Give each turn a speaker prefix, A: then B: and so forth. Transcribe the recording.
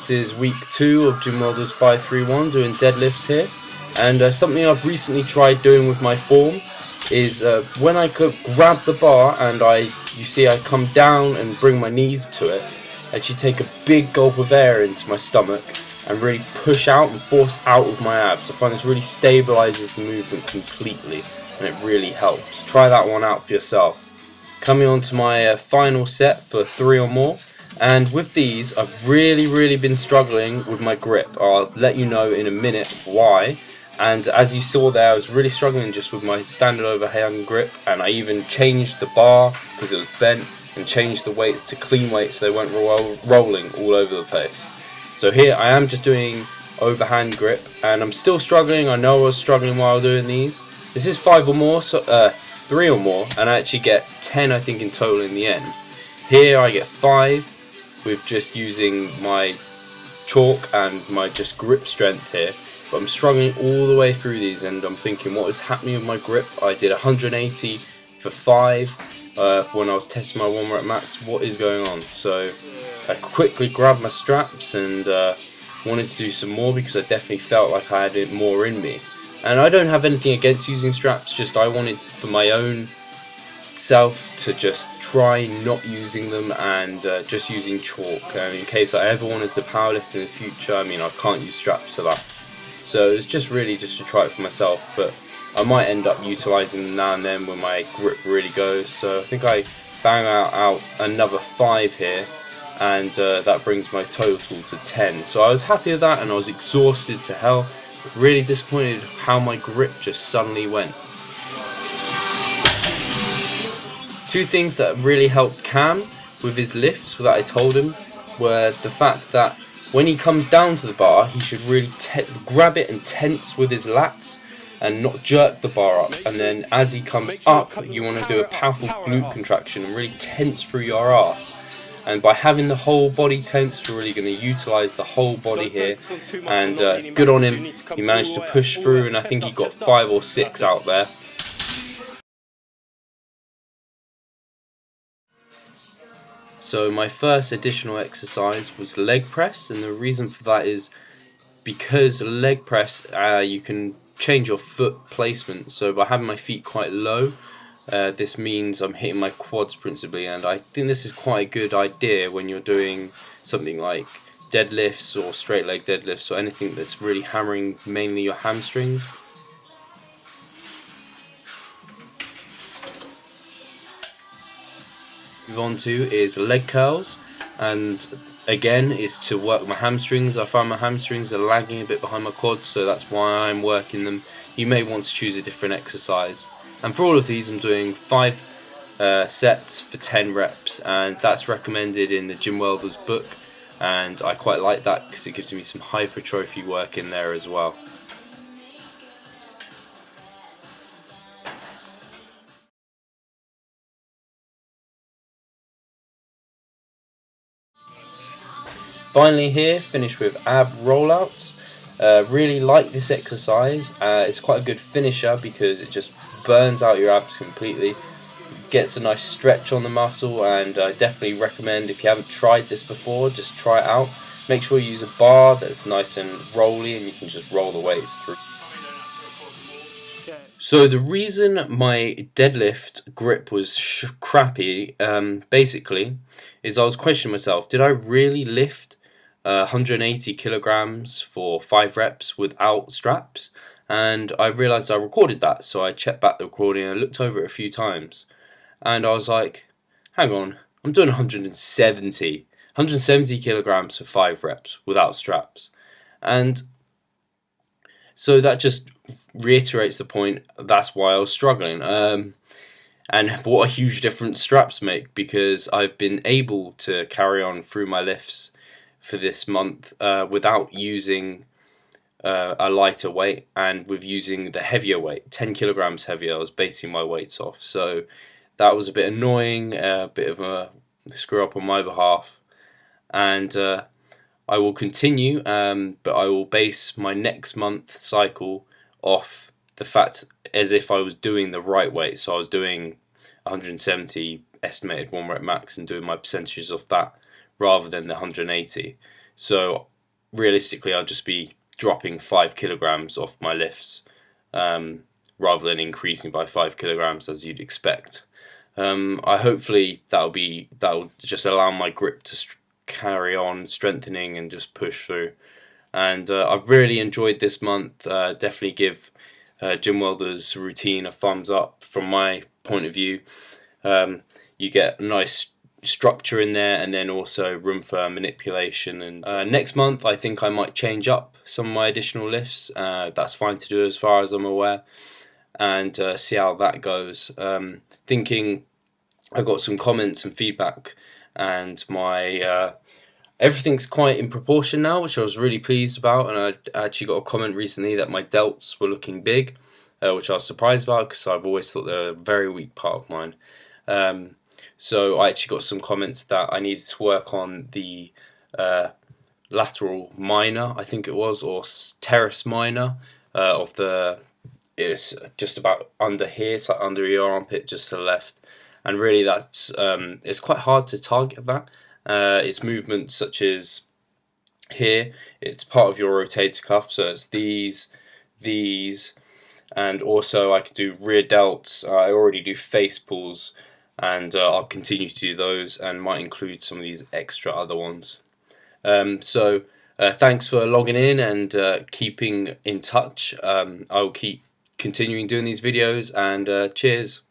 A: This is week 2 of Jim Wendler's 531, doing deadlifts here. And something I've recently tried doing with my form is when I grab the bar and you see I come down and bring my knees to it, I actually take a big gulp of air into my stomach and really push out and force out of my abs. I find this really stabilizes the movement completely, and it really helps. Try that one out for yourself. Coming on to my final set for 3 or more. And with these, I've really been struggling with my grip. I'll let you know in a minute why. And as you saw there, I was really struggling just with my standard overhand grip, and I even changed the bar because it was bent and changed the weights to clean weights so they weren't rolling all over the place. So here I am just doing overhand grip, and I'm still struggling. I know I was struggling while doing these. This is 5 or more, so 3 or more, and I actually get 10 I think in total in the end. Here I get 5 with just using my chalk and my just grip strength here, but I'm struggling all the way through these, and I'm thinking what is happening with my grip. I did 180 for 5 when I was testing my 1 rep max. What is going on? So I quickly grabbed my straps and wanted to do some more because I definitely felt like I had it more in me. And I don't have anything against using straps, just I wanted for my own self to just try not using them and just using chalk, in case I ever wanted to powerlift in the future. I mean, I can't use straps for that, so it's just really just to try it for myself, but I might end up utilising them now and then when my grip really goes. So I think I bang out another 5 here, and that brings my total to 10. So I was happy with that, and I was exhausted to hell, really disappointed how my grip just suddenly went. 2 things that really helped Cam with his lifts that I told him were the fact that when he comes down to the bar, he should really grab it and tense with his lats and not jerk the bar up. And then as he comes up, you want to do a powerful glute contraction and really tense through your arse. And by having the whole body tense, you're really going to utilise the whole body here. And good on him, he managed to push through, and I think he got 5 or 6 out there. So my first additional exercise was leg press, and the reason for that is because leg press, you can change your foot placement. So by having my feet quite low, this means I'm hitting my quads principally, and I think this is quite a good idea when you're doing something like deadlifts or straight leg deadlifts or anything that's really hammering mainly your hamstrings. Move on to is leg curls, and again is to work my hamstrings. I find my hamstrings are lagging a bit behind my quads, so that's why I'm working them. You may want to choose a different exercise, and for all of these I'm doing 5 sets for 10 reps, and that's recommended in the Jim Wendler's book, and I quite like that because it gives me some hypertrophy work in there as well. Finally here, finish with ab rollouts. Really like this exercise. It's quite a good finisher because it just burns out your abs completely. Gets a nice stretch on the muscle, and I definitely recommend, if you haven't tried this before, just try it out. Make sure you use a bar that's nice and rolly and you can just roll the weights through. So the reason my deadlift grip was crappy, basically, is I was questioning myself, did I really lift 180 kilograms for 5 reps without straps? And I realized I recorded that, so I checked back the recording and I looked over it a few times, and I was like, hang on, I'm doing 170 kilograms for 5 reps without straps. And so that just reiterates the point, that's why I was struggling. And what a huge difference straps make, because I've been able to carry on through my lifts for this month without using a lighter weight, and with using the heavier weight, 10 kilograms heavier. I was basing my weights off, so that was a bit annoying, a bit of a screw up on my behalf, and I will continue, but I will base my next month cycle off the fact as if I was doing the right weight. So I was doing 170 estimated 1 rep max and doing my percentages off that rather than the 180. So realistically I'll just be dropping 5 kilograms off my lifts, rather than increasing by 5 kilograms as you'd expect. I hopefully that'll just allow my grip to carry on strengthening and just push through. And I've really enjoyed this month. Definitely give Jim Wendler's routine a thumbs up from my point of view. You get nice structure in there, and then also room for manipulation. And next month I think I might change up some of my additional lifts. That's fine to do as far as I'm aware, and see how that goes. Thinking I got some comments and feedback, and my everything's quite in proportion now, which I was really pleased about. And I actually got a comment recently that my delts were looking big, which I was surprised about because I've always thought they're a very weak part of mine. So I actually got some comments that I needed to work on the lateral minor, I think it was, or teres minor of the. It's just about under here. It's like under your armpit, just to the left. And really, that's it's quite hard to target that. It's movements such as here. It's part of your rotator cuff, so it's these, and also I could do rear delts. I already do face pulls, and I'll continue to do those, and might include some of these extra other ones. So thanks for logging in and keeping in touch. I'll keep continuing doing these videos, and cheers.